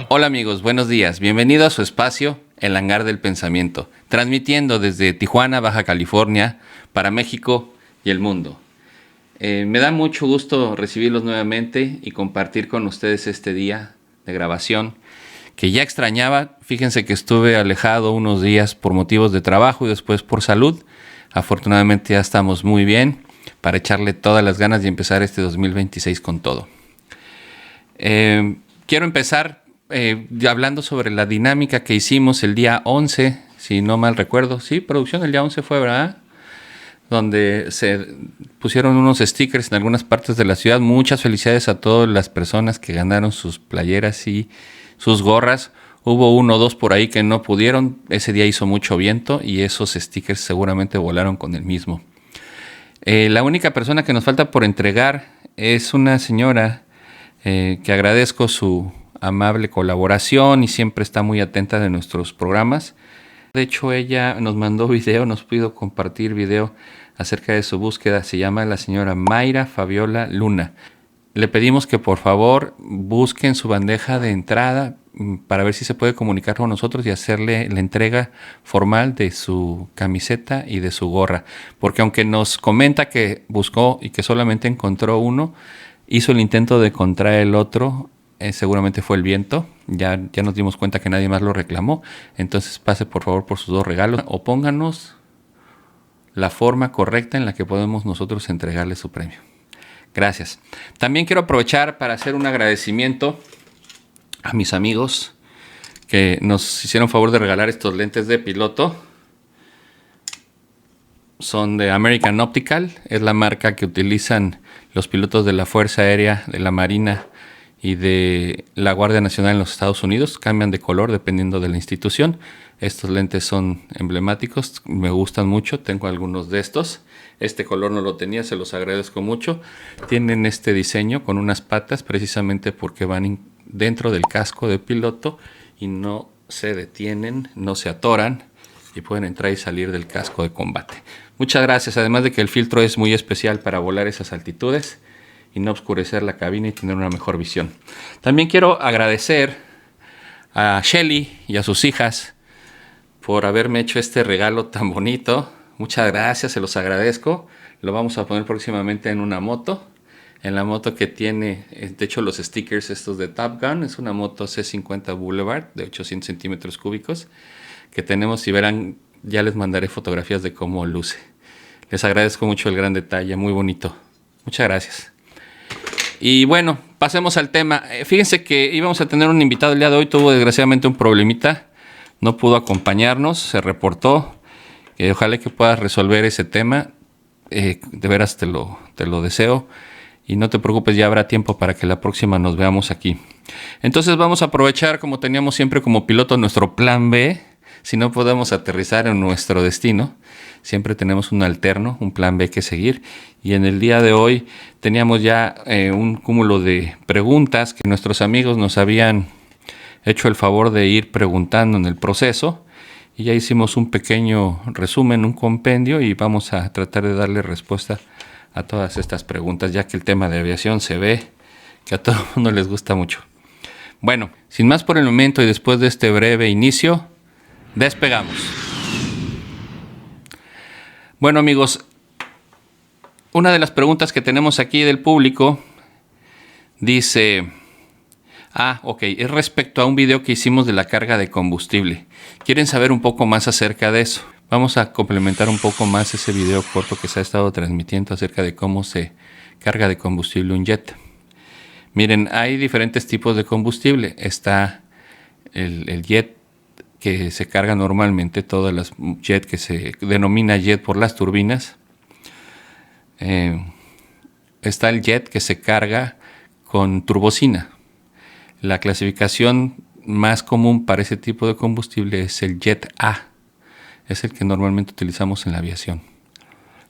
Hola amigos, buenos días. Bienvenido a su espacio, El Hangar del Pensamiento, transmitiendo desde Tijuana, Baja California, para México y el mundo. Me da mucho gusto recibirlos nuevamente y compartir con ustedes este día de grabación que ya extrañaba. Fíjense que estuve alejado unos días por motivos de trabajo y después por salud. Afortunadamente ya estamos muy bien para echarle todas las ganas y empezar este 2026 con todo. Quiero empezar hablando sobre la dinámica que hicimos el día 11, si no mal recuerdo. Sí, producción, el día 11 fue, ¿verdad? Donde se pusieron unos stickers en algunas partes de la ciudad. Muchas felicidades a todas las personas que ganaron sus playeras y sus gorras. Hubo uno o dos por ahí que no pudieron. Ese día hizo mucho viento y esos stickers seguramente volaron con el mismo. La única persona que nos falta por entregar es una señora que agradezco su amable colaboración y siempre está muy atenta de nuestros programas. De hecho, ella nos mandó video, nos pudo compartir video acerca de su búsqueda. Se llama la señora Mayra Fabiola Luna. Le pedimos que por favor busquen su bandeja de entrada para ver si se puede comunicar con nosotros y hacerle la entrega formal de su camiseta y de su gorra. Porque aunque nos comenta que buscó y que solamente encontró uno, hizo el intento de encontrar el otro. Seguramente fue el viento. Ya nos dimos cuenta que nadie más lo reclamó. Entonces pase por favor por sus dos regalos o pónganos la forma correcta en la que podemos nosotros entregarle su premio. Gracias. También quiero aprovechar para hacer un agradecimiento a mis amigos que nos hicieron favor de regalar estos lentes de piloto. Son de American Optical. Es la marca que utilizan los pilotos de la Fuerza Aérea, de la Marina y de la Guardia Nacional en los Estados Unidos. Cambian de color dependiendo de la institución. Estos lentes son emblemáticos, me gustan mucho, tengo algunos de estos. Este color no lo tenía, se los agradezco mucho. Tienen este diseño con unas patas precisamente porque van dentro del casco de piloto y no se detienen, no se atoran y pueden entrar y salir del casco de combate. Muchas gracias, además de que el filtro es muy especial para volar esas altitudes y no oscurecer la cabina y tener una mejor visión. También quiero agradecer a Shelly y a sus hijas por haberme hecho este regalo tan bonito. Muchas gracias, se los agradezco. Lo vamos a poner próximamente en una moto. En la moto que tiene, de hecho, los stickers estos de Top Gun. Es una moto C50 Boulevard de 800 centímetros cúbicos que tenemos y verán, ya les mandaré fotografías de cómo luce. Les agradezco mucho el gran detalle, muy bonito. Muchas gracias. Y bueno, pasemos al tema. Fíjense que íbamos a tener un invitado el día de hoy, tuvo desgraciadamente un problemita, no pudo acompañarnos, se reportó. Ojalá que puedas resolver ese tema, de veras te lo deseo. Y no te preocupes, ya habrá tiempo para que la próxima nos veamos aquí. Entonces vamos a aprovechar, como teníamos siempre como piloto, nuestro plan B. Si no podemos aterrizar en nuestro destino, siempre tenemos un alterno, un plan B que seguir. Y en el día de hoy teníamos ya un cúmulo de preguntas que nuestros amigos nos habían hecho el favor de ir preguntando en el proceso. Y ya hicimos un pequeño resumen, un compendio, y vamos a tratar de darle respuesta a todas estas preguntas, ya que el tema de aviación se ve que a todo el mundo les gusta mucho. Bueno, sin más por el momento y después de este breve inicio, despegamos. Bueno amigos, una de las preguntas que tenemos aquí del público dice, es respecto a un video que hicimos de la carga de combustible. ¿Quieren saber un poco más acerca de eso? Vamos a complementar un poco más ese video corto que se ha estado transmitiendo acerca de cómo se carga de combustible un jet. Miren, hay diferentes tipos de combustible. Está el jet que se carga normalmente, todas las jet que se denomina jet por las turbinas. Está el jet que se carga con turbocina. La clasificación más común para ese tipo de combustible es el jet A. Es el que normalmente utilizamos en la aviación.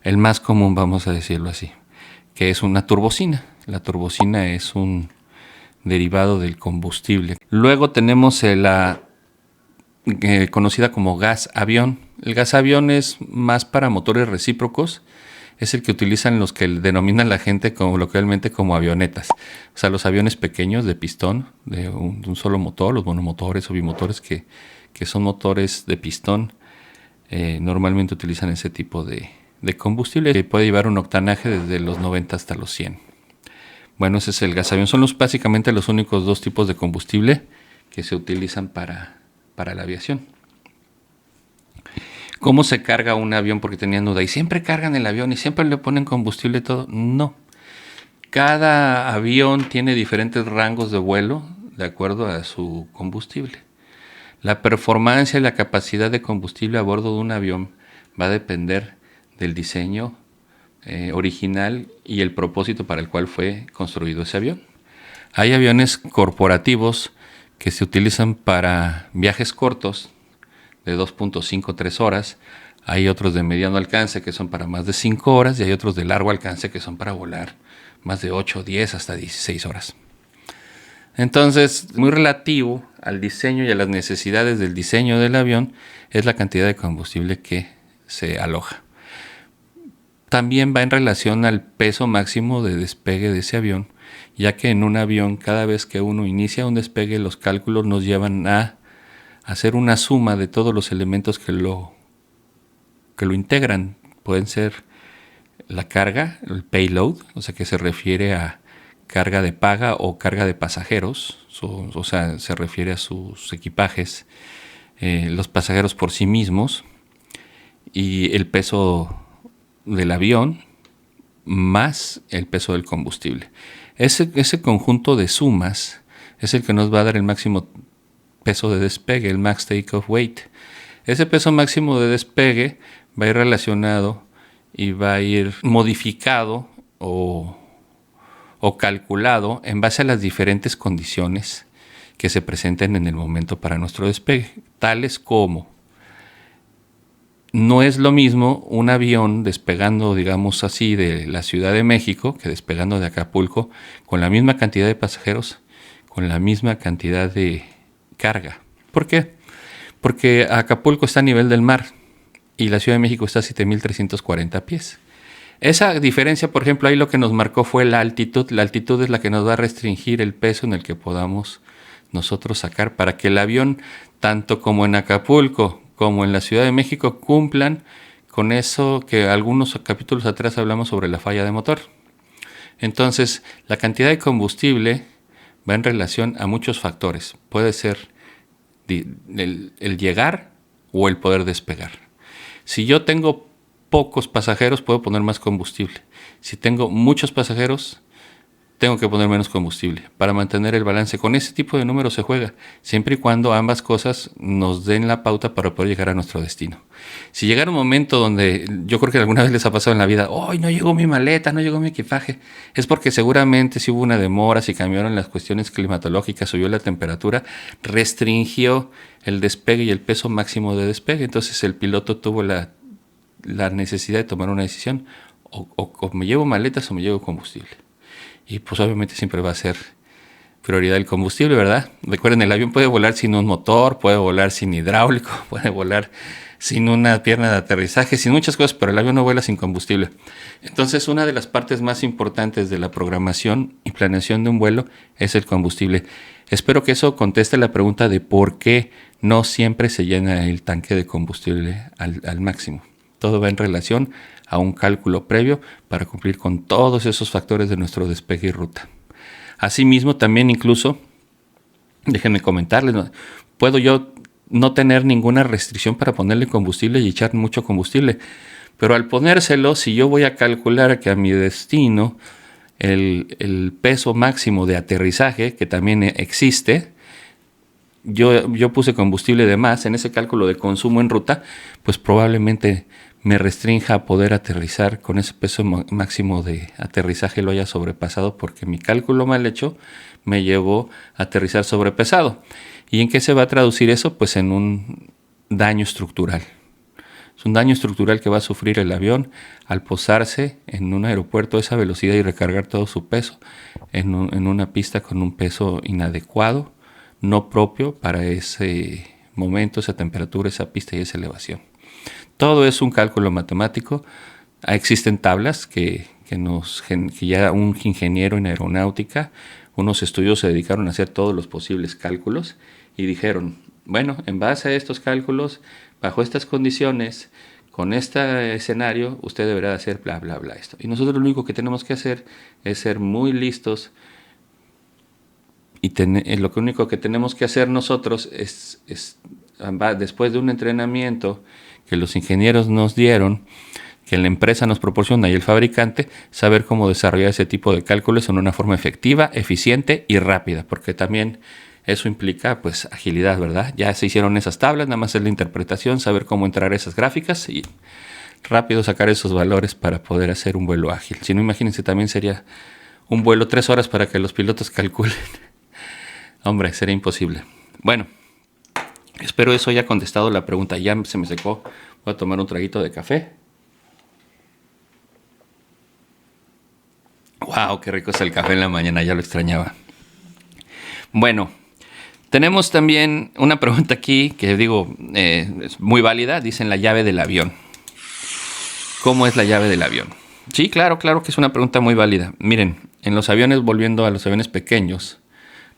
El más común, vamos a decirlo así, que es una turbocina. La turbocina es un derivado del combustible. Luego tenemos la conocida como gas avión. El gas avión es más para motores recíprocos. es el que utilizan los que denominan la gente coloquialmente como avionetas. O sea, los aviones pequeños de pistón, de un solo motor, los monomotores o bimotores que son motores de pistón, normalmente utilizan ese tipo de combustible que puede llevar un octanaje desde los 90 hasta los 100. Bueno, ese es el gasavión. Son básicamente los únicos dos tipos de combustible que se utilizan para la aviación. ¿Cómo se carga un avión? Porque tenían duda. ¿Y siempre cargan el avión y siempre le ponen combustible y todo? No. Cada avión tiene diferentes rangos de vuelo de acuerdo a su combustible. La performance y la capacidad de combustible a bordo de un avión va a depender del diseño original y el propósito para el cual fue construido ese avión. Hay aviones corporativos que se utilizan para viajes cortos de 2.5 3 horas. Hay otros de mediano alcance que son para más de 5 horas y hay otros de largo alcance que son para volar más de 8, 10 hasta 16 horas. Entonces, muy relativo al diseño y a las necesidades del diseño del avión es la cantidad de combustible que se aloja. También va en relación al peso máximo de despegue de ese avión, ya que en un avión, cada vez que uno inicia un despegue, los cálculos nos llevan a hacer una suma de todos los elementos que lo integran. Pueden ser la carga, el payload, o sea que se refiere a carga de paga o carga de pasajeros, o sea, se refiere a sus equipajes, los pasajeros por sí mismos y el peso del avión más el peso del combustible. Ese conjunto de sumas es el que nos va a dar el máximo peso de despegue, el max takeoff weight. Ese peso máximo de despegue va a ir relacionado y va a ir modificado o calculado en base a las diferentes condiciones que se presenten en el momento para nuestro despegue, tales como no es lo mismo un avión despegando, digamos así, de la Ciudad de México que despegando de Acapulco con la misma cantidad de pasajeros, con la misma cantidad de carga. ¿Por qué? Porque Acapulco está a nivel del mar y la Ciudad de México está a 7.340 pies. Esa diferencia, por ejemplo, ahí lo que nos marcó fue la altitud. La altitud es la que nos va a restringir el peso en el que podamos nosotros sacar para que el avión, tanto como en Acapulco como en la Ciudad de México, cumplan con eso que algunos capítulos atrás hablamos sobre la falla de motor. Entonces, la cantidad de combustible va en relación a muchos factores. Puede ser el llegar o el poder despegar. Si yo tengo pocos pasajeros, puedo poner más combustible. Si tengo muchos pasajeros, tengo que poner menos combustible para mantener el balance. Con ese tipo de números se juega, siempre y cuando ambas cosas nos den la pauta para poder llegar a nuestro destino. Si llegara un momento donde, yo creo que alguna vez les ha pasado en la vida, ¡ay, no llegó mi maleta, no llegó mi equipaje! Es porque seguramente si hubo una demora, si cambiaron las cuestiones climatológicas, subió la temperatura, restringió el despegue y el peso máximo de despegue. Entonces el piloto tuvo la necesidad de tomar una decisión, o me llevo maletas o me llevo combustible. Y pues obviamente siempre va a ser prioridad el combustible, ¿verdad? Recuerden, el avión puede volar sin un motor, puede volar sin hidráulico, puede volar sin una pierna de aterrizaje, sin muchas cosas, pero el avión no vuela sin combustible. Entonces, una de las partes más importantes de la programación y planeación de un vuelo es el combustible. Espero que eso conteste la pregunta de por qué no siempre se llena el tanque de combustible al máximo. Todo va en relación a un cálculo previo para cumplir con todos esos factores de nuestro despegue y ruta. Asimismo, también incluso, déjenme comentarles, puedo yo no tener ninguna restricción para ponerle combustible y echar mucho combustible, pero al ponérselo, si yo voy a calcular que a mi destino el peso máximo de aterrizaje, que también existe, yo puse combustible de más en ese cálculo de consumo en ruta, pues probablemente me restrinja a poder aterrizar con ese peso máximo de aterrizaje, lo haya sobrepasado porque mi cálculo mal hecho me llevó a aterrizar sobrepesado. ¿Y en qué se va a traducir eso? Pues en un daño estructural. Es un daño estructural que va a sufrir el avión al posarse en un aeropuerto a esa velocidad y recargar todo su peso en una pista con un peso inadecuado, no propio para ese momento, esa temperatura, esa pista y esa elevación. Todo es un cálculo matemático, Existen tablas que ya un ingeniero en aeronáutica, unos estudios se dedicaron a hacer todos los posibles cálculos y dijeron, bueno, en base a estos cálculos, bajo estas condiciones, con este escenario, usted deberá hacer bla, bla, bla esto. Y nosotros lo único que tenemos que hacer es ser muy listos y lo único que tenemos que hacer nosotros es después de un entrenamiento que los ingenieros nos dieron, que la empresa nos proporciona y el fabricante, saber cómo desarrollar ese tipo de cálculos en una forma efectiva, eficiente y rápida, porque también eso implica pues agilidad, ¿verdad? Ya se hicieron esas tablas, nada más es la interpretación, saber cómo entrar a esas gráficas y rápido sacar esos valores para poder hacer un vuelo ágil. Si no, imagínense, también sería un vuelo 3 horas para que los pilotos calculen. Hombre, sería imposible. Bueno, espero eso haya contestado la pregunta. Ya se me secó. Voy a tomar un traguito de café. Wow, qué rico es el café en la mañana, ya lo extrañaba. Bueno, tenemos también una pregunta aquí que digo es muy válida. Dicen la llave del avión. ¿Cómo es la llave del avión? Sí, claro que es una pregunta muy válida. Miren, en los aviones, volviendo a los aviones pequeños,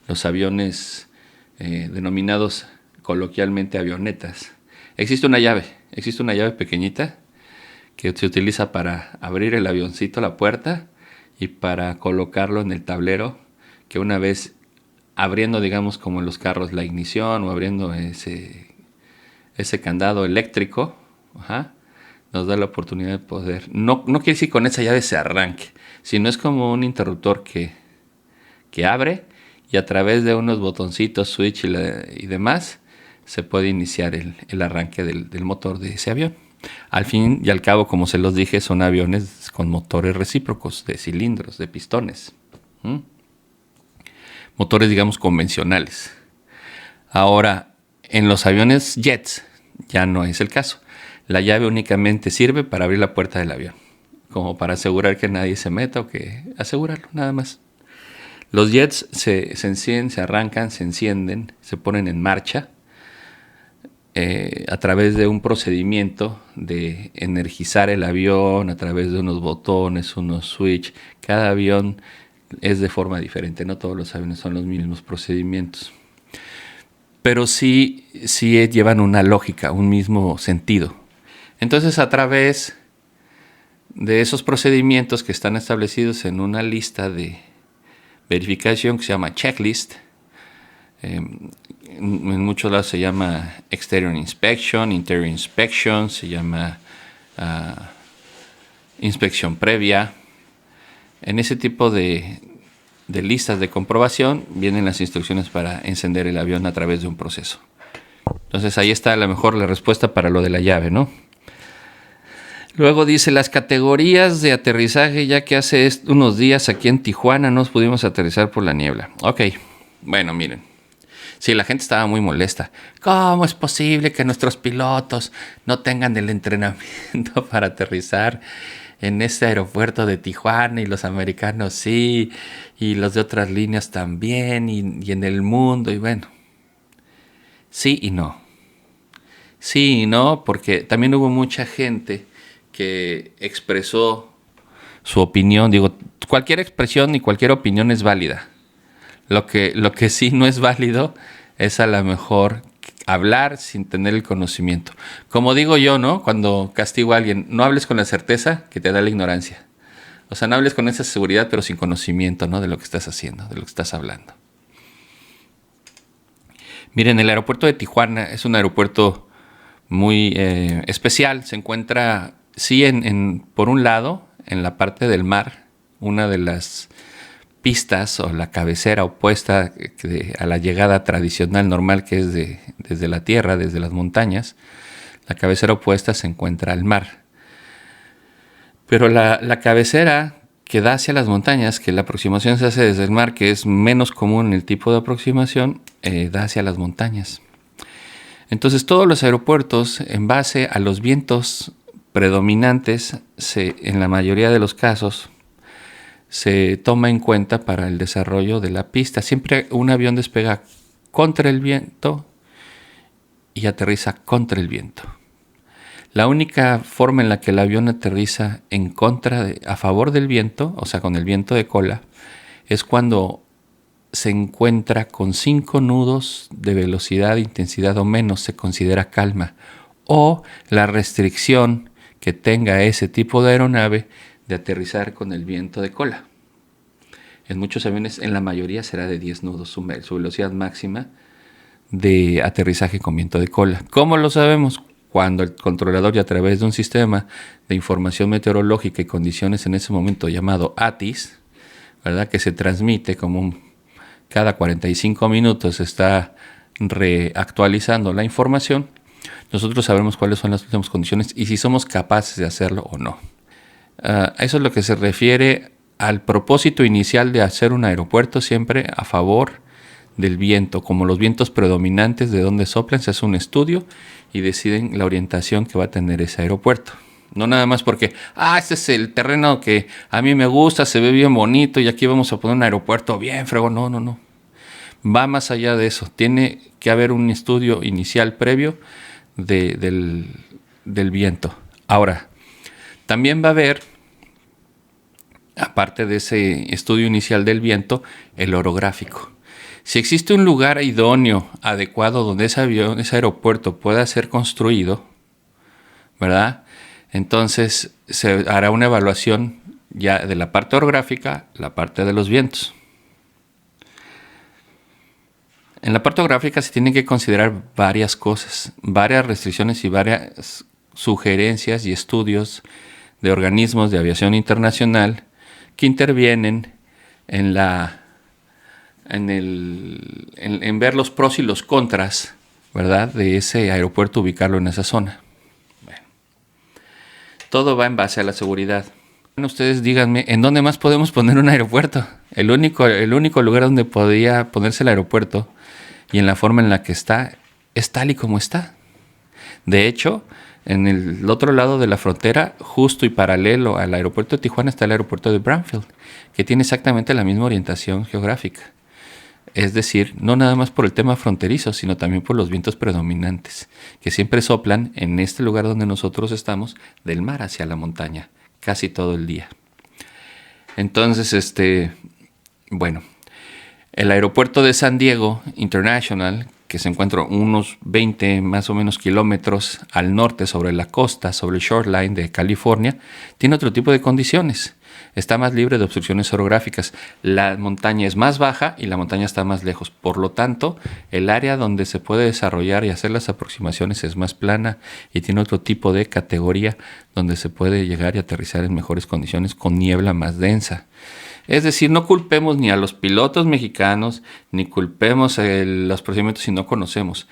los aviones denominados coloquialmente avionetas, existe una llave pequeñita que se utiliza para abrir el avioncito, la puerta, y para colocarlo en el tablero, que una vez abriendo, digamos, como en los carros, la ignición o abriendo ese candado eléctrico, nos da la oportunidad de poder, no quiere decir con esa llave se arranque, sino es como un interruptor que abre y a través de unos botoncitos, switch y demás, se puede iniciar el arranque del motor de ese avión. Al fin y al cabo, como se los dije, son aviones con motores recíprocos, de cilindros, de pistones. Motores, digamos, convencionales. Ahora, en los aviones jets ya no es el caso. La llave únicamente sirve para abrir la puerta del avión, como para asegurar que nadie se meta o que asegurarlo, nada más. Los jets se encienden, se arrancan, se encienden, se ponen en marcha a través de un procedimiento de energizar el avión, a través de unos botones, unos switch. Cada avión es de forma diferente, no todos los aviones son los mismos procedimientos. Pero sí llevan una lógica, un mismo sentido. Entonces, a través de esos procedimientos que están establecidos en una lista de verificación que se llama checklist, en muchos lados se llama exterior inspection, interior inspection, se llama inspección previa. En ese tipo de listas de comprobación vienen las instrucciones para encender el avión a través de un proceso. Entonces ahí está a lo mejor la respuesta para lo de la llave, ¿no? Luego dice las categorías de aterrizaje, ya que hace unos días aquí en Tijuana nos pudimos aterrizar por la niebla. Ok, bueno, miren. Sí, la gente estaba muy molesta. ¿Cómo es posible que nuestros pilotos no tengan el entrenamiento para aterrizar en este aeropuerto de Tijuana y los americanos sí, y los de otras líneas también, y en el mundo? Y bueno, sí y no. Sí y no, porque también hubo mucha gente que expresó su opinión. Digo, cualquier expresión y cualquier opinión es válida. Lo que sí no es válido es a lo mejor hablar sin tener el conocimiento. Como digo yo, ¿no? Cuando castigo a alguien, no hables con la certeza que te da la ignorancia. O sea, no hables con esa seguridad, pero sin conocimiento, ¿no? De lo que estás haciendo, de lo que estás hablando. Miren, el aeropuerto de Tijuana es un aeropuerto muy especial. Se encuentra, sí, por un lado, en la parte del mar, una de las pistas o la cabecera opuesta a la llegada tradicional normal, que es desde la tierra, desde las montañas. La cabecera opuesta se encuentra al mar. Pero la cabecera que da hacia las montañas, que la aproximación se hace desde el mar, que es menos común el tipo de aproximación, da hacia las montañas. Entonces todos los aeropuertos, en base a los vientos predominantes, en la mayoría de los casos, se toma en cuenta para el desarrollo de la pista. Siempre un avión despega contra el viento y aterriza contra el viento. La única forma en la que el avión aterriza a favor del viento, o sea, con el viento de cola, es cuando se encuentra con 5 nudos de velocidad, intensidad o menos, se considera calma. O la restricción que tenga ese tipo de aeronave de aterrizar con el viento de cola. En muchos aviones, en la mayoría, será de 10 nudos su velocidad máxima de aterrizaje con viento de cola. ¿Cómo lo sabemos? Cuando el controlador, y a través de un sistema de información meteorológica y condiciones en ese momento llamado ATIS, ¿verdad?, que se transmite como cada 45 minutos está reactualizando la información, nosotros sabremos cuáles son las últimas condiciones y si somos capaces de hacerlo o no. Eso es lo que se refiere al propósito inicial de hacer un aeropuerto, siempre a favor del viento. Como los vientos predominantes de donde soplan, se hace un estudio y deciden la orientación que va a tener ese aeropuerto. No nada más porque, este es el terreno que a mí me gusta, se ve bien bonito y aquí vamos a poner un aeropuerto bien fregón. No. Va más allá de eso. Tiene que haber un estudio inicial previo del viento. Ahora, también va a haber, aparte de ese estudio inicial del viento, el orográfico. Si existe un lugar idóneo, adecuado, donde ese aeropuerto pueda ser construido, ¿verdad?, entonces se hará una evaluación ya de la parte orográfica, la parte de los vientos. En la parte orográfica se tienen que considerar varias cosas, varias restricciones y varias sugerencias y estudios de organismos de aviación internacional que intervienen en ver los pros y los contras, ¿verdad?, de ese aeropuerto, ubicarlo en esa zona. Bueno, todo va en base a la seguridad. Bueno, ustedes díganme, ¿en dónde más podemos poner un aeropuerto? El único lugar donde podía ponerse el aeropuerto y en la forma en la que está, es tal y como está. De hecho, en el otro lado de la frontera, justo y paralelo al aeropuerto de Tijuana, está el aeropuerto de Brandfield, que tiene exactamente la misma orientación geográfica. Es decir, no nada más por el tema fronterizo, sino también por los vientos predominantes, que siempre soplan en este lugar donde nosotros estamos, del mar hacia la montaña, casi todo el día. Entonces, bueno, el aeropuerto de San Diego International, que se encuentra unos 20 más o menos kilómetros al norte sobre la costa, sobre el shoreline de California, tiene otro tipo de condiciones. Está más libre de obstrucciones orográficas. La montaña es más baja y la montaña está más lejos. Por lo tanto, el área donde se puede desarrollar y hacer las aproximaciones es más plana y tiene otro tipo de categoría donde se puede llegar y aterrizar en mejores condiciones con niebla más densa. Es decir, no culpemos ni a los pilotos mexicanos, ni culpemos los procedimientos si no conocemos.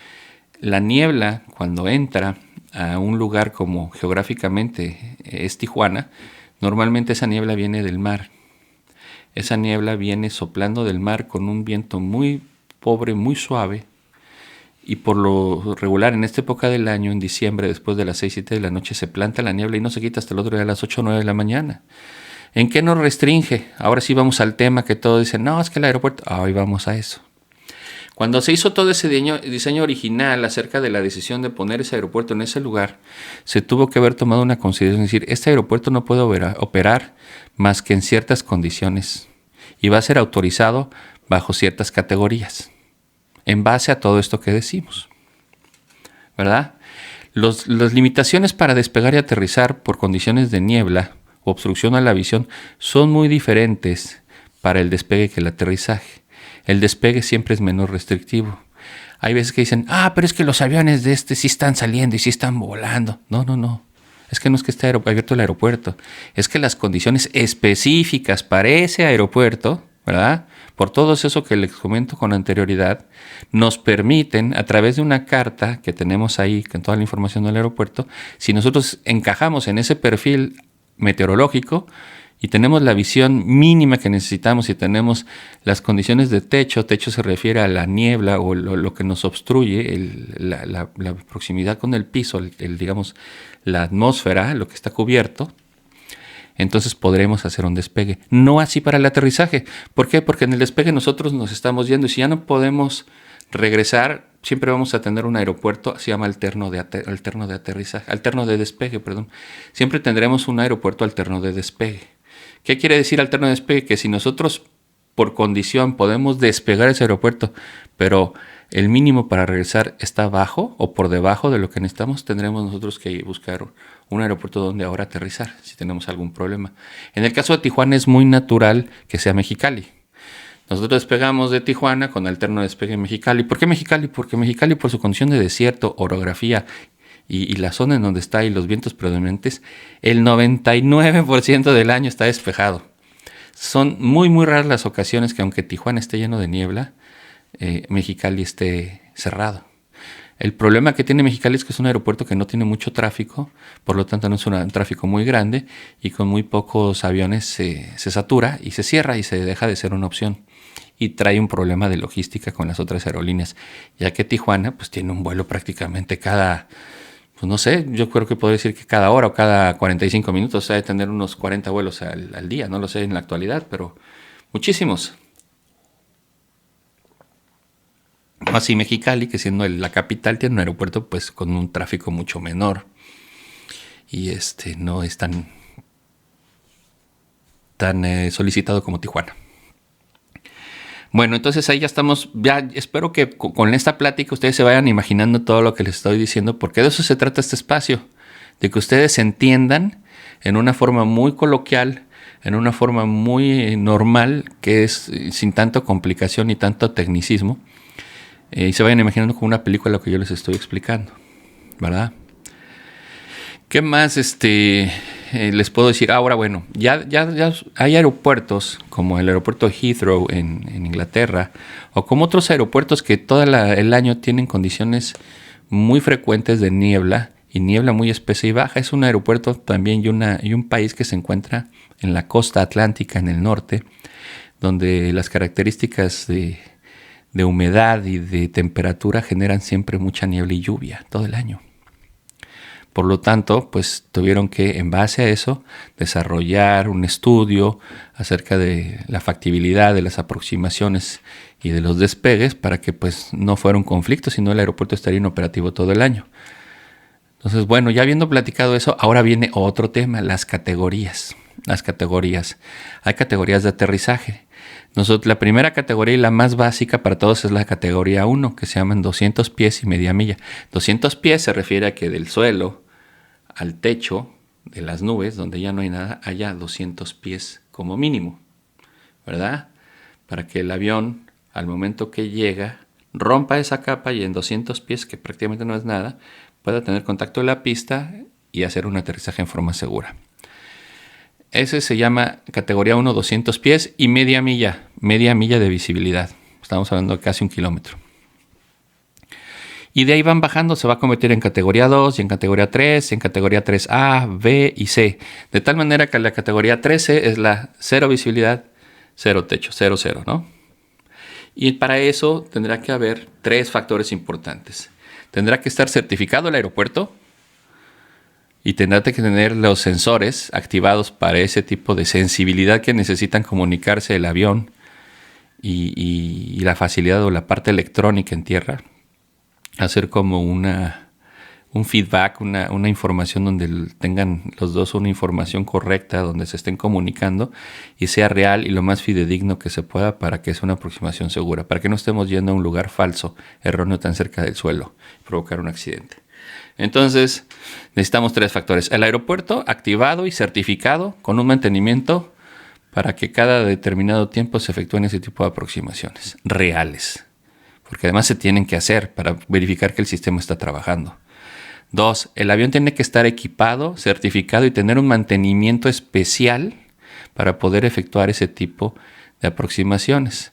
La niebla, cuando entra a un lugar como geográficamente es Tijuana, normalmente esa niebla viene del mar. Esa niebla viene soplando del mar con un viento muy pobre, muy suave. Y por lo regular, en esta época del año, en diciembre, después de las 6, 7 de la noche, se planta la niebla y no se quita hasta el otro día a las 8 o 9 de la mañana. ¿En qué nos restringe? Ahora sí vamos al tema que todos dicen, no, es que el aeropuerto... Hoy vamos a eso. Cuando se hizo todo ese diseño original acerca de la decisión de poner ese aeropuerto en ese lugar, se tuvo que haber tomado una consideración, es decir, este aeropuerto no puede operar más que en ciertas condiciones y va a ser autorizado bajo ciertas categorías, en base a todo esto que decimos, ¿verdad? Las limitaciones para despegar y aterrizar por condiciones de niebla o obstrucción a la visión son muy diferentes para el despegue que el aterrizaje. El despegue siempre es menos restrictivo. Hay veces que dicen, pero es que los aviones de sí están saliendo y sí están volando. No. Es que no es que esté abierto el aeropuerto. Es que las condiciones específicas para ese aeropuerto, ¿verdad?, por todo eso que les comento con anterioridad, nos permiten, a través de una carta que tenemos ahí con toda la información del aeropuerto, si nosotros encajamos en ese perfil meteorológico y tenemos la visión mínima que necesitamos y tenemos las condiciones de techo se refiere a la niebla o lo que nos obstruye, la proximidad con el piso, digamos, la atmósfera, lo que está cubierto, entonces podremos hacer un despegue. No así para el aterrizaje. ¿Por qué? Porque en el despegue nosotros nos estamos yendo y si ya no podemos regresar, siempre vamos a tener un aeropuerto, se llama alterno de aterrizaje, alterno de despegue, perdón. Siempre tendremos un aeropuerto alterno de despegue. ¿Qué quiere decir alterno de despegue? Que si nosotros por condición podemos despegar ese aeropuerto, pero el mínimo para regresar está bajo o por debajo de lo que necesitamos, tendremos nosotros que buscar un aeropuerto donde ahora aterrizar si tenemos algún problema. En el caso de Tijuana es muy natural que sea Mexicali. Nosotros despegamos de Tijuana con alterno despegue en Mexicali. ¿Por qué Mexicali? Porque Mexicali, por su condición de desierto, orografía y la zona en donde está y los vientos predominantes, el 99% del año está despejado. Son muy raras las ocasiones que aunque Tijuana esté lleno de niebla, Mexicali esté cerrado. El problema que tiene Mexicali es que es un aeropuerto que no tiene mucho tráfico, por lo tanto no es un tráfico muy grande y con muy pocos aviones se satura y se cierra y se deja de ser una opción. Y trae un problema de logística con las otras aerolíneas, ya que Tijuana pues tiene un vuelo prácticamente cada, pues no sé, yo creo que podría decir que cada hora o cada 45 minutos, o sea, de tener unos 40 vuelos al día, no lo sé en la actualidad, pero muchísimos. Así Mexicali, que siendo la capital, tiene un aeropuerto pues con un tráfico mucho menor y no es tan solicitado como Tijuana. Bueno, entonces ahí ya estamos, ya espero que con esta plática ustedes se vayan imaginando todo lo que les estoy diciendo, porque de eso se trata este espacio, de que ustedes entiendan en una forma muy coloquial, en una forma muy normal, que es sin tanta complicación y tanto tecnicismo, y se vayan imaginando como una película lo que yo les estoy explicando, ¿verdad? ¿Qué más les puedo decir? Ahora, bueno, ya hay aeropuertos como el aeropuerto de Heathrow en Inglaterra o como otros aeropuertos que todo el año tienen condiciones muy frecuentes de niebla y niebla muy espesa y baja. Es un aeropuerto también y un país que se encuentra en la costa atlántica en el norte, donde las características de humedad y de temperatura generan siempre mucha niebla y lluvia todo el año. Por lo tanto, pues tuvieron que, en base a eso, desarrollar un estudio acerca de la factibilidad de las aproximaciones y de los despegues para que pues no fuera un conflicto, sino el aeropuerto estaría inoperativo todo el año. Entonces, bueno, ya habiendo platicado eso, ahora viene otro tema, las categorías. Las categorías. Hay categorías de aterrizaje. La primera categoría y la más básica para todos es la categoría 1, que se llaman 200 pies y media milla. 200 pies se refiere a que del suelo al techo de las nubes, donde ya no hay nada, haya 200 pies como mínimo, ¿verdad? Para que el avión, al momento que llega, rompa esa capa y en 200 pies, que prácticamente no es nada, pueda tener contacto en la pista y hacer un aterrizaje en forma segura. Ese se llama categoría 1, 200 pies y media milla de visibilidad. Estamos hablando de casi 1 kilómetro. Y de ahí van bajando, se va a convertir en categoría 2, y en categoría 3, y en categoría 3A, B y C. De tal manera que la categoría 13 es la 0 visibilidad, 0 techo, 0, 0, ¿no? Y para eso tendrá que haber 3 factores importantes. Tendrá que estar certificado el aeropuerto, y tendrá que tener los sensores activados para ese tipo de sensibilidad que necesitan comunicarse el avión y la facilidad o la parte electrónica en tierra. Hacer como un feedback, una información donde tengan los dos una información correcta, donde se estén comunicando y sea real y lo más fidedigno que se pueda para que sea una aproximación segura, para que no estemos yendo a un lugar falso, erróneo tan cerca del suelo y provocar un accidente. Entonces, necesitamos 3 factores. El aeropuerto activado y certificado con un mantenimiento para que cada determinado tiempo se efectúen ese tipo de aproximaciones reales. Porque además se tienen que hacer para verificar que el sistema está trabajando. 2, el avión tiene que estar equipado, certificado y tener un mantenimiento especial para poder efectuar ese tipo de aproximaciones.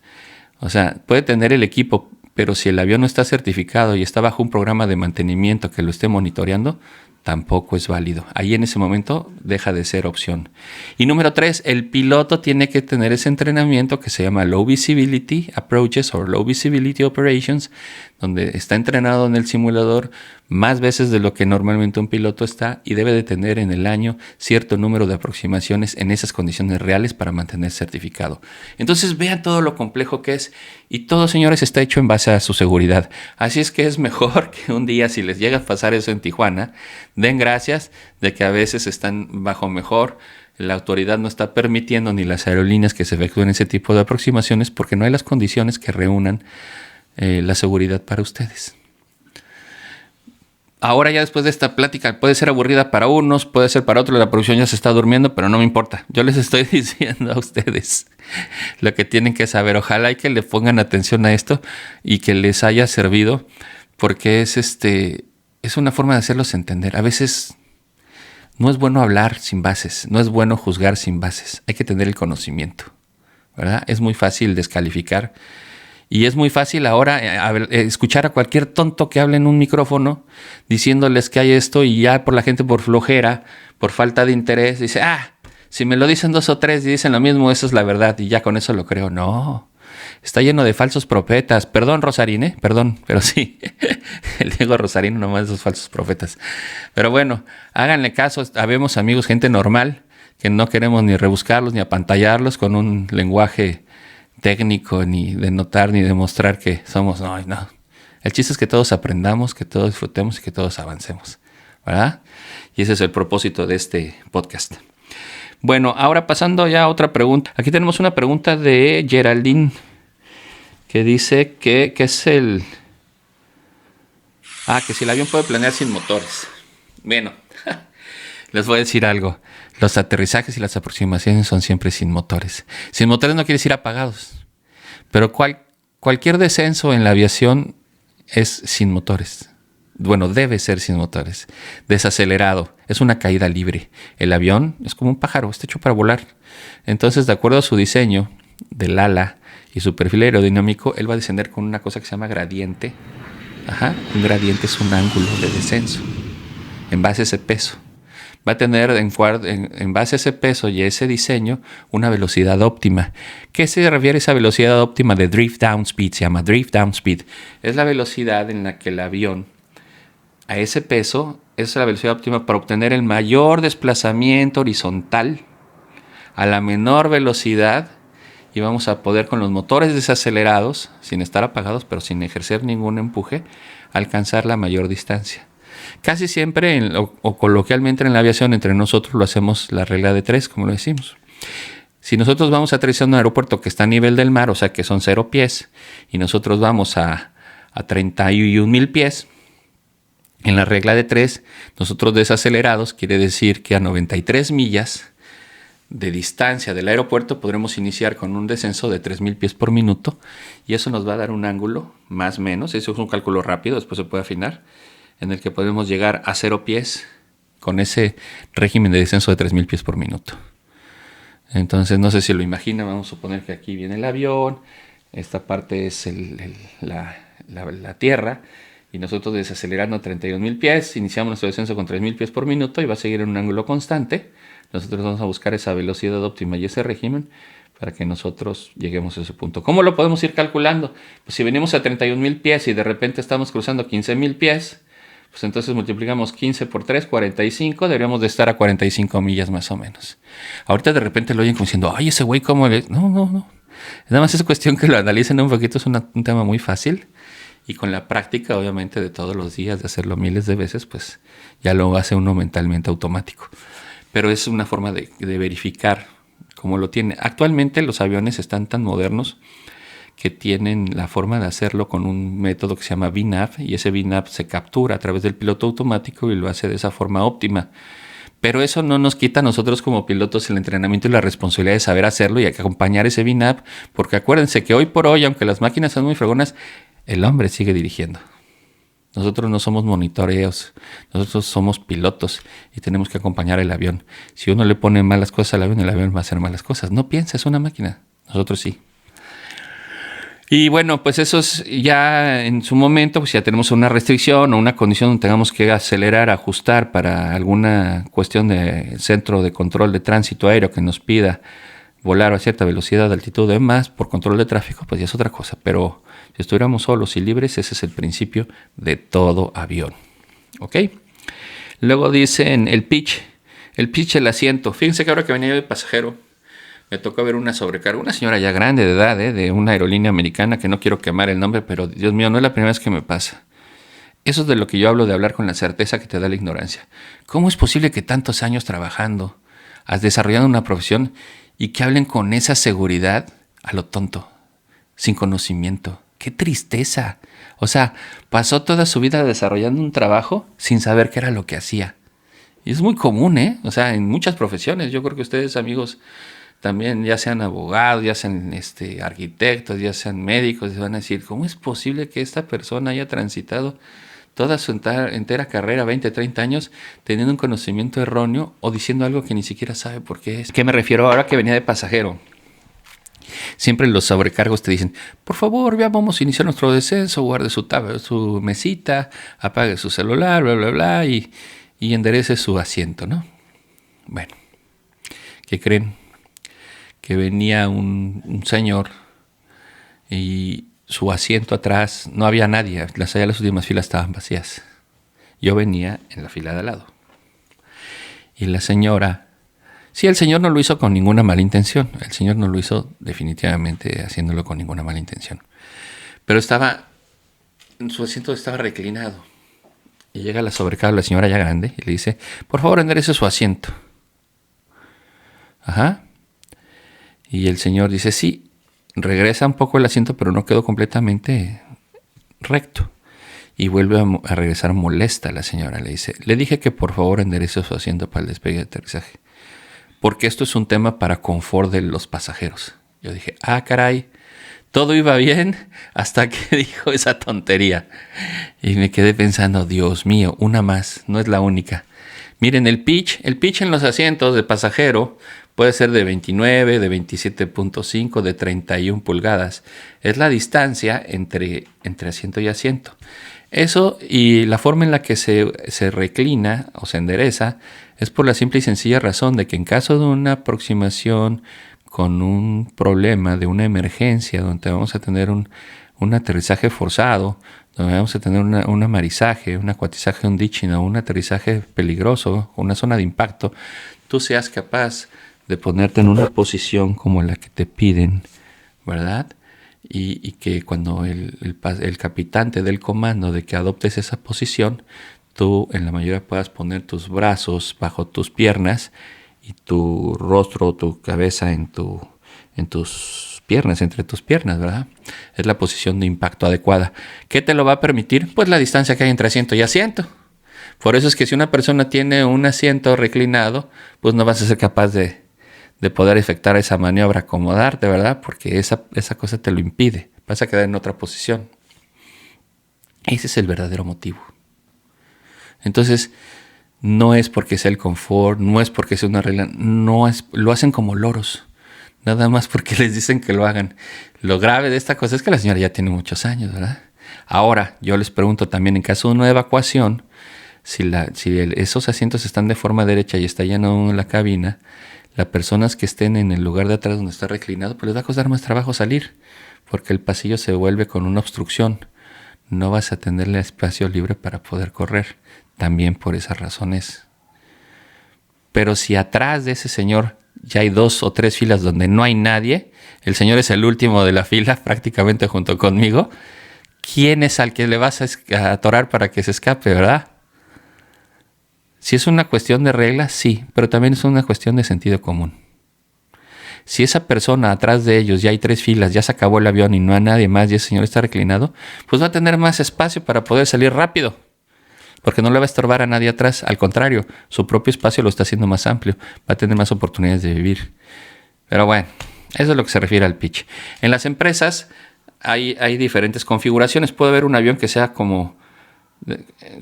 O sea, puede tener el equipo, pero si el avión no está certificado y está bajo un programa de mantenimiento que lo esté monitoreando, tampoco es válido. Ahí en ese momento deja de ser opción. Y número 3, el piloto tiene que tener ese entrenamiento que se llama Low Visibility Approaches o Low Visibility Operations, donde está entrenado en el simulador más veces de lo que normalmente un piloto está y debe de tener en el año cierto número de aproximaciones en esas condiciones reales para mantener certificado. Entonces vean todo lo complejo que es y todo, señores, está hecho en base a su seguridad. Así es que es mejor que un día, si les llega a pasar eso en Tijuana, den gracias de que a veces están bajo mejor. La autoridad no está permitiendo ni las aerolíneas que se efectúen ese tipo de aproximaciones porque no hay las condiciones que reúnan la seguridad para ustedes. Ahora ya después de esta plática puede ser aburrida para unos, puede ser para otros, la producción ya se está durmiendo, pero no me importa. Yo les estoy diciendo a ustedes lo que tienen que saber. Ojalá y que le pongan atención a esto y que les haya servido, porque es una forma de hacerlos entender. A veces no es bueno hablar sin bases, no es bueno juzgar sin bases. Hay que tener el conocimiento, ¿verdad? Es muy fácil descalificar. Y es muy fácil ahora escuchar a cualquier tonto que hable en un micrófono diciéndoles que hay esto y ya por la gente por flojera, por falta de interés, dice, si me lo dicen 2 o 3 y dicen lo mismo, eso es la verdad y ya con eso lo creo. No, está lleno de falsos profetas. Perdón, Rosarín, perdón, pero sí, el Diego Rosarín, nomás de esos falsos profetas. Pero bueno, háganle caso, habemos amigos, gente normal, que no queremos ni rebuscarlos ni apantallarlos con un lenguaje técnico, ni de notar, ni demostrar que somos, no. El chiste es que todos aprendamos, que todos disfrutemos y que todos avancemos, ¿verdad? Y ese es el propósito de este podcast. Bueno, ahora pasando ya a otra pregunta. Aquí tenemos una pregunta de Geraldine, que dice que es que si el avión puede planear sin motores. Bueno, les voy a decir algo. Los aterrizajes y las aproximaciones son siempre sin motores. Sin motores no quiere decir apagados. Pero cualquier descenso en la aviación es sin motores. Bueno, debe ser sin motores. Desacelerado. Es una caída libre. El avión es como un pájaro. Está hecho para volar. Entonces, de acuerdo a su diseño del ala y su perfil aerodinámico, él va a descender con una cosa que se llama gradiente. Un gradiente es un ángulo de descenso en base a ese peso. Va a tener en base a ese peso y ese diseño una velocidad óptima. ¿Qué se refiere a esa velocidad óptima de drift down speed? Se llama drift down speed. Es la velocidad en la que el avión, a ese peso, es la velocidad óptima para obtener el mayor desplazamiento horizontal a la menor velocidad y vamos a poder con los motores desacelerados, sin estar apagados, pero sin ejercer ningún empuje, alcanzar la mayor distancia. Casi siempre, o coloquialmente en la aviación, entre nosotros lo hacemos la regla de 3, como lo decimos. Si nosotros vamos a aterrizar en un aeropuerto que está a nivel del mar, o sea que son 0 pies, y nosotros vamos a 31,000 pies, en la regla de 3, nosotros desacelerados, quiere decir que a 93 millas de distancia del aeropuerto podremos iniciar con un descenso de 3,000 pies por minuto, y eso nos va a dar un ángulo, más o menos, eso es un cálculo rápido, después se puede afinar, en el que podemos llegar a 0 pies con ese régimen de descenso de 3,000 pies por minuto. Entonces, no sé si lo imaginan, vamos a suponer que aquí viene el avión, esta parte es la tierra, y nosotros desacelerando a 31,000 pies, iniciamos nuestro descenso con 3,000 pies por minuto y va a seguir en un ángulo constante. Nosotros vamos a buscar esa velocidad óptima y ese régimen para que nosotros lleguemos a ese punto. ¿Cómo lo podemos ir calculando? Pues si venimos a 31,000 pies y de repente estamos cruzando 15,000 pies, pues entonces multiplicamos 15 por 3, 45, deberíamos de estar a 45 millas más o menos. Ahorita de repente lo oyen como diciendo, ay, ese güey, ¿cómo le...? No. Nada más es cuestión que lo analicen un poquito, es un tema muy fácil. Y con la práctica, obviamente, de todos los días, de hacerlo miles de veces, pues ya lo hace uno mentalmente automático. Pero es una forma de verificar cómo lo tiene. Actualmente los aviones están tan modernos que tienen la forma de hacerlo con un método que se llama VNAV, y ese VNAV se captura a través del piloto automático y lo hace de esa forma óptima. Pero eso no nos quita a nosotros como pilotos el entrenamiento y la responsabilidad de saber hacerlo y acompañar ese VNAV, porque acuérdense que hoy por hoy, aunque las máquinas son muy fregonas, el hombre sigue dirigiendo. Nosotros no somos monitoreos, nosotros somos pilotos y tenemos que acompañar el avión. Si uno le pone malas cosas al avión, el avión va a hacer malas cosas. No piensa, es una máquina, nosotros sí. Y bueno, pues eso es ya en su momento, pues ya tenemos una restricción o una condición donde tengamos que acelerar, ajustar para alguna cuestión de centro de control de tránsito aéreo que nos pida volar a cierta velocidad, altitud y más por control de tráfico, pues ya es otra cosa. Pero si estuviéramos solos y libres, ese es el principio de todo avión. ¿Ok? Luego dicen el pitch. El pitch del asiento. Fíjense que ahora que venía yo de pasajero, me tocó ver una sobrecarga. Una señora ya grande de edad, de una aerolínea americana, que no quiero quemar el nombre, pero Dios mío, no es la primera vez que me pasa. Eso es de lo que yo hablo, de hablar con la certeza que te da la ignorancia. ¿Cómo es posible que tantos años trabajando, has desarrollado una profesión y que hablen con esa seguridad a lo tonto, sin conocimiento? ¡Qué tristeza! O sea, pasó toda su vida desarrollando un trabajo sin saber qué era lo que hacía. Y es muy común, ¿eh? O sea, en muchas profesiones. Yo creo que ustedes, amigos, también, ya sean abogados, ya sean arquitectos, ya sean médicos, van a decir, ¿cómo es posible que esta persona haya transitado toda su entera carrera, 20, 30 años, teniendo un conocimiento erróneo o diciendo algo que ni siquiera sabe por qué es? ¿Qué me refiero ahora que venía de pasajero? Siempre los sobrecargos te dicen, por favor, ya vamos a iniciar nuestro descenso, guarde su mesita, apague su celular, bla, bla, bla, y enderece su asiento, ¿no? Bueno, ¿qué creen? Que venía un señor y su asiento atrás no había nadie, las últimas filas estaban vacías. Yo venía en la fila de al lado. Y la señora, sí, el señor no lo hizo con ninguna mala intención, el señor no lo hizo definitivamente haciéndolo con ninguna mala intención. Pero su asiento estaba reclinado. Y llega la sobrecarga, la señora ya grande, y le dice, por favor, enderece su asiento. Ajá. Y el señor dice, sí, regresa un poco el asiento, pero no quedó completamente recto. Y vuelve a regresar molesta la señora. Le dice, le dije que por favor enderece su asiento para el despegue de aterrizaje, porque esto es un tema para confort de los pasajeros. Yo dije, caray, todo iba bien hasta que dijo esa tontería. Y me quedé pensando, Dios mío, una más, no es la única. Miren, el pitch en los asientos de pasajero puede ser de 29, de 27.5, de 31 pulgadas. Es la distancia entre asiento y asiento. Eso, y la forma en la que se reclina o se endereza es por la simple y sencilla razón de que en caso de una aproximación con un problema, de una emergencia, donde vamos a tener un aterrizaje forzado, donde vamos a tener un amarizaje, un acuatizaje, un ditching o un aterrizaje peligroso, una zona de impacto, tú seas capaz de ponerte en una posición como la que te piden, ¿verdad? Y que cuando el capitán te dé el comando de que adoptes esa posición, tú en la mayoría puedas poner tus brazos bajo tus piernas y tu rostro, tu cabeza en tus piernas, entre tus piernas, ¿verdad? Es la posición de impacto adecuada. ¿Qué te lo va a permitir? Pues la distancia que hay entre asiento y asiento. Por eso es que si una persona tiene un asiento reclinado, pues no vas a ser capaz de poder efectuar esa maniobra, acomodarte, ¿verdad? Porque esa cosa te lo impide. Vas a quedar en otra posición. Ese es el verdadero motivo. Entonces, no es porque sea el confort, no es porque sea una regla, lo hacen como loros. Nada más porque les dicen que lo hagan. Lo grave de esta cosa es que la señora ya tiene muchos años, ¿verdad? Ahora, yo les pregunto también, en caso de una evacuación, si esos asientos están de forma derecha y está lleno la cabina, las personas que estén en el lugar de atrás donde está reclinado, pues les va a costar más trabajo salir, porque el pasillo se vuelve con una obstrucción. No vas a tenerle espacio libre para poder correr, también por esas razones. Pero si atrás de ese señor ya hay 2 o 3 filas donde no hay nadie, el señor es el último de la fila, prácticamente junto conmigo, ¿quién es al que le vas a atorar para que se escape, verdad? Si es una cuestión de reglas, sí, pero también es una cuestión de sentido común. Si esa persona atrás de ellos ya hay 3 filas, ya se acabó el avión y no hay nadie más y ese señor está reclinado, pues va a tener más espacio para poder salir rápido, porque no le va a estorbar a nadie atrás. Al contrario, su propio espacio lo está haciendo más amplio, va a tener más oportunidades de vivir. Pero bueno, eso es lo que se refiere al pitch. En las empresas hay diferentes configuraciones. Puede haber un avión que sea como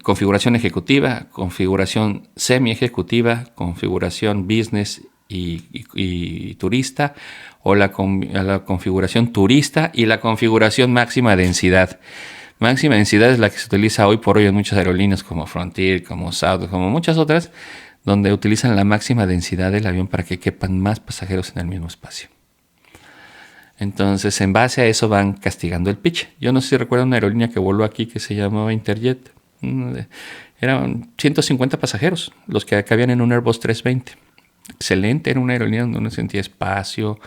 configuración ejecutiva, configuración semi-ejecutiva, configuración business y turista, o la configuración turista y la configuración máxima densidad. Máxima densidad es la que se utiliza hoy por hoy en muchas aerolíneas como Frontier, como South, como muchas otras, donde utilizan la máxima densidad del avión para que quepan más pasajeros en el mismo espacio. Entonces, en base a eso van castigando el pitch. Yo no sé si recuerdan una aerolínea que voló aquí que se llamaba Interjet. Eran 150 pasajeros los que cabían en un Airbus 320. Excelente, era una aerolínea donde uno sentía espacio,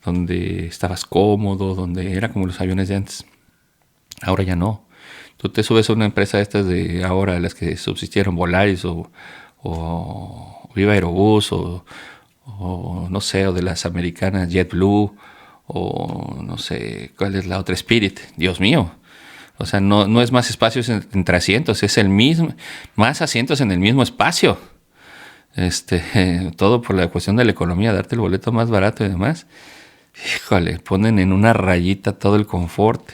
donde estabas cómodo, donde era como los aviones de antes. Ahora ya no. Tú te subes a una empresa de estas de ahora, las que subsistieron, Volaris o Viva Aerobús o no sé, o de las americanas JetBlue o no sé, ¿cuál es la otra? Spirit. Dios mío. O sea, no es más espacios entre asientos, es el mismo, más asientos en el mismo espacio. Todo por la cuestión de la economía, darte el boleto más barato y demás. Híjole, ponen en una rayita todo el confort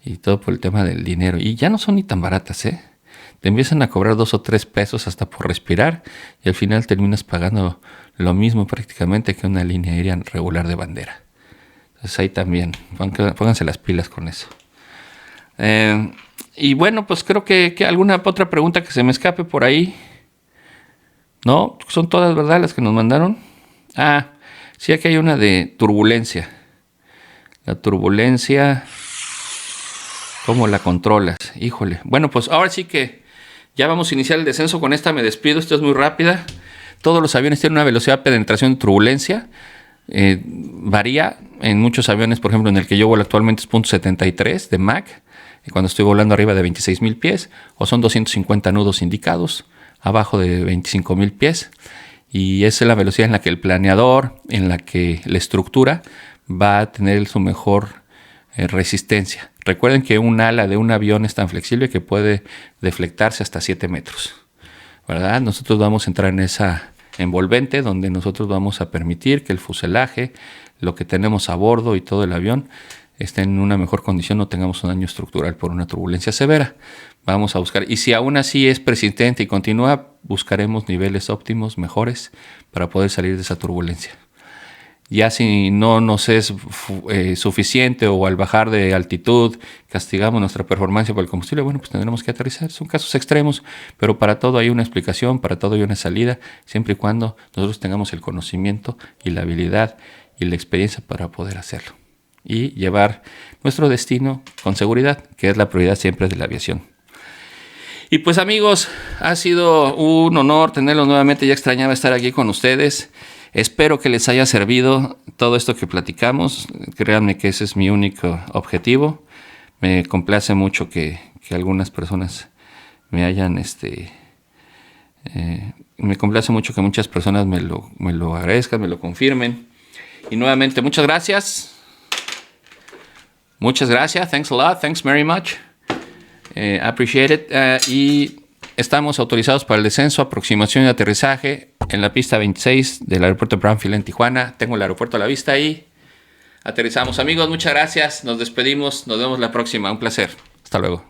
y todo por el tema del dinero. Y ya no son ni tan baratas, ¿eh? Te empiezan a cobrar 2 o 3 pesos hasta por respirar y al final terminas pagando lo mismo prácticamente que una línea aérea regular de bandera. Entonces ahí también, pónganse las pilas con eso. Y bueno, pues creo que alguna otra pregunta que se me escape por ahí. No, son todas, ¿verdad? Las que nos mandaron. Sí, aquí hay una de turbulencia. La turbulencia, ¿cómo la controlas? Híjole. Bueno, pues ahora sí que ya vamos a iniciar el descenso. Con esta me despido. Esto es muy rápida. Todos los aviones tienen una velocidad de penetración de turbulencia. Varía en muchos aviones. Por ejemplo, en el que yo vuelo actualmente es 0.73 de Mach. Cuando estoy volando arriba de 26,000 pies. O son 250 nudos indicados. Abajo de 25,000 pies. Y esa es la velocidad en la que el planeador, en la que la estructura va a tener su mejor resistencia. Recuerden que un ala de un avión es tan flexible que puede deflectarse hasta 7 metros. ¿Verdad? Nosotros vamos a entrar en esa envolvente donde nosotros vamos a permitir que el fuselaje, lo que tenemos a bordo y todo el avión esté en una mejor condición, no tengamos un daño estructural por una turbulencia severa. Vamos a buscar, y si aún así es persistente y continúa, buscaremos niveles óptimos, mejores, para poder salir de esa turbulencia. Ya si no nos es suficiente o al bajar de altitud castigamos nuestra performance por el combustible, bueno, pues tendremos que aterrizar. Son casos extremos, pero para todo hay una explicación, para todo hay una salida, siempre y cuando nosotros tengamos el conocimiento y la habilidad y la experiencia para poder hacerlo. Y llevar nuestro destino con seguridad, que es la prioridad siempre de la aviación. Y pues amigos, ha sido un honor tenerlos nuevamente, ya extrañaba estar aquí con ustedes. Espero que les haya servido todo esto que platicamos, créanme que ese es mi único objetivo. Me complace mucho que algunas personas me hayan, me complace mucho que muchas personas me lo agradezcan, me lo confirmen. Y nuevamente, muchas gracias. Muchas gracias, thanks a lot, thanks very much. Appreciate it. Y estamos autorizados para el descenso, aproximación y aterrizaje en la pista 26 del aeropuerto Brownsville en Tijuana. Tengo el aeropuerto a la vista ahí. Aterrizamos, amigos, muchas gracias. Nos despedimos, nos vemos la próxima. Un placer. Hasta luego.